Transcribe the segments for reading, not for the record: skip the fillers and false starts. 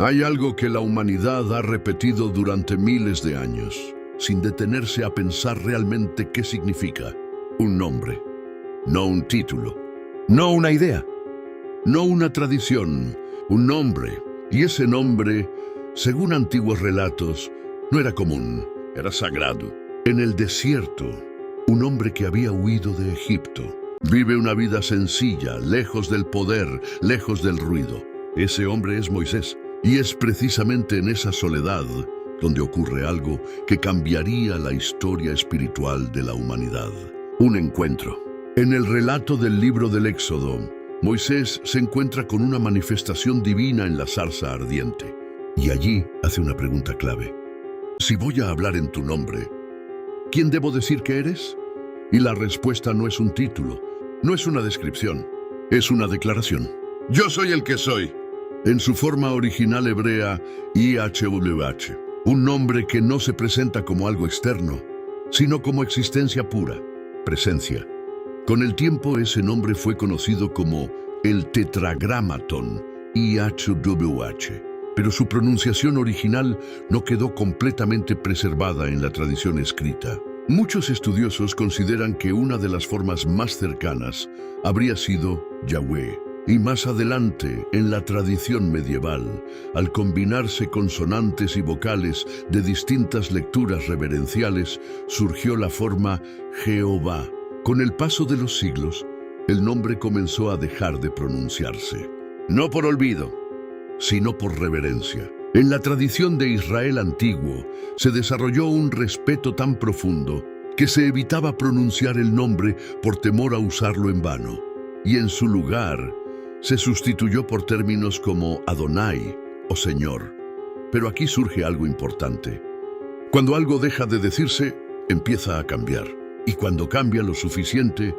Hay algo que la humanidad ha repetido durante miles de años, sin detenerse a pensar realmente qué significa. Un nombre, no un título, no una idea, no una tradición, un nombre. Y ese nombre, según antiguos relatos, no era común, era sagrado. En el desierto, un hombre que había huido de Egipto vive una vida sencilla, lejos del poder, lejos del ruido. Ese hombre es Moisés. Y es precisamente en esa soledad donde ocurre algo que cambiaría la historia espiritual de la humanidad. Un encuentro. En el relato del libro del Éxodo, Moisés se encuentra con una manifestación divina en la zarza ardiente. Y allí hace una pregunta clave. Si voy a hablar en tu nombre, ¿quién debo decir que eres? Y la respuesta no es un título, no es una descripción, es una declaración. Yo soy el que soy. En su forma original hebrea, YHWH, un nombre que no se presenta como algo externo, sino como existencia pura, presencia. Con el tiempo ese nombre fue conocido como el Tetragramatón, YHWH, pero su pronunciación original no quedó completamente preservada en la tradición escrita. Muchos estudiosos consideran que una de las formas más cercanas habría sido Yahweh. Y más adelante, en la tradición medieval, al combinarse consonantes y vocales de distintas lecturas reverenciales, surgió la forma Jehová. Con el paso de los siglos, el nombre comenzó a dejar de pronunciarse. No por olvido, sino por reverencia. En la tradición de Israel antiguo, se desarrolló un respeto tan profundo que se evitaba pronunciar el nombre por temor a usarlo en vano. Y en su lugar, se sustituyó por términos como Adonai o Señor. Pero aquí surge algo importante. Cuando algo deja de decirse, empieza a cambiar. Y cuando cambia lo suficiente,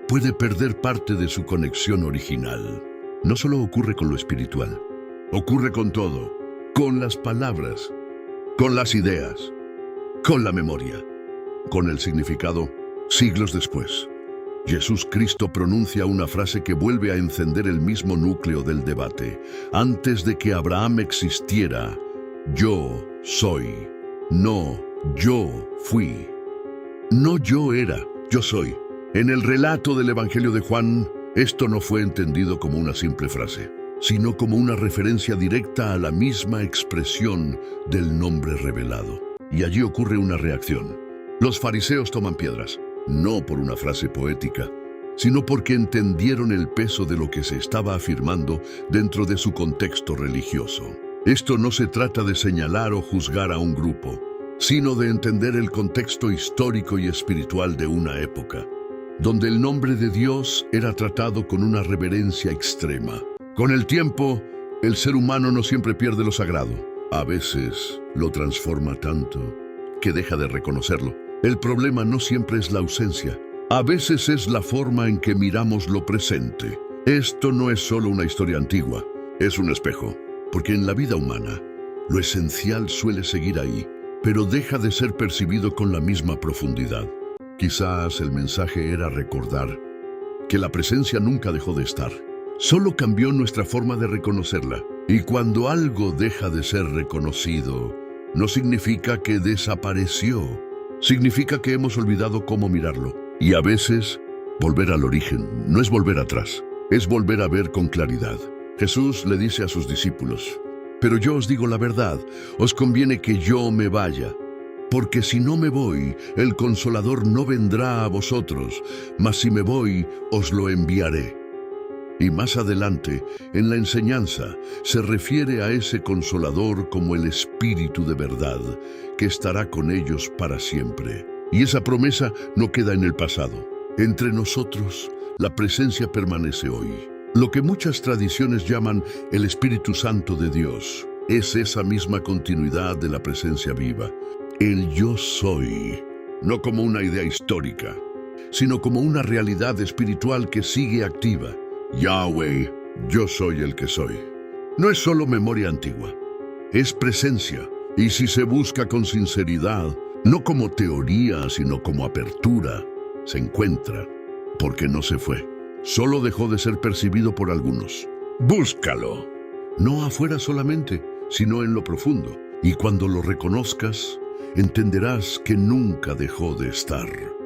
puede perder parte de su conexión original. No solo ocurre con lo espiritual, ocurre con todo. Con las palabras, con las ideas, con la memoria, con el significado. Siglos después, Jesús Cristo pronuncia una frase que vuelve a encender el mismo núcleo del debate. Antes de que Abraham existiera, yo soy. No, yo fui. No yo era, yo soy. En el relato del Evangelio de Juan, esto no fue entendido como una simple frase, sino como una referencia directa a la misma expresión del nombre revelado. Y allí ocurre una reacción. Los fariseos toman piedras. No por una frase poética, sino porque entendieron el peso de lo que se estaba afirmando dentro de su contexto religioso. Esto no se trata de señalar o juzgar a un grupo, sino de entender el contexto histórico y espiritual de una época, donde el nombre de Dios era tratado con una reverencia extrema. Con el tiempo, el ser humano no siempre pierde lo sagrado. A veces lo transforma tanto que deja de reconocerlo. El problema no siempre es la ausencia, a veces es la forma en que miramos lo presente. Esto no es solo una historia antigua, es un espejo, porque en la vida humana, lo esencial suele seguir ahí, pero deja de ser percibido con la misma profundidad. Quizás el mensaje era recordar que la presencia nunca dejó de estar, solo cambió nuestra forma de reconocerla. Y cuando algo deja de ser reconocido, no significa que desapareció. Significa que hemos olvidado cómo mirarlo. Y a veces, volver al origen no es volver atrás, es volver a ver con claridad. Jesús le dice a sus discípulos, pero yo os digo la verdad, os conviene que yo me vaya, porque si no me voy, el Consolador no vendrá a vosotros, mas si me voy, os lo enviaré. Y más adelante, en la enseñanza, se refiere a ese Consolador como el Espíritu de verdad, que estará con ellos para siempre. Y esa promesa no queda en el pasado. Entre nosotros, la presencia permanece hoy. Lo que muchas tradiciones llaman el Espíritu Santo de Dios, es esa misma continuidad de la presencia viva. El yo soy, no como una idea histórica, sino como una realidad espiritual que sigue activa. Yahweh, yo soy el que soy. No es solo memoria antigua, es presencia. Y si se busca con sinceridad, no como teoría, sino como apertura, se encuentra, porque no se fue. Solo dejó de ser percibido por algunos. Búscalo. No afuera solamente, sino en lo profundo. Y cuando lo reconozcas, entenderás que nunca dejó de estar.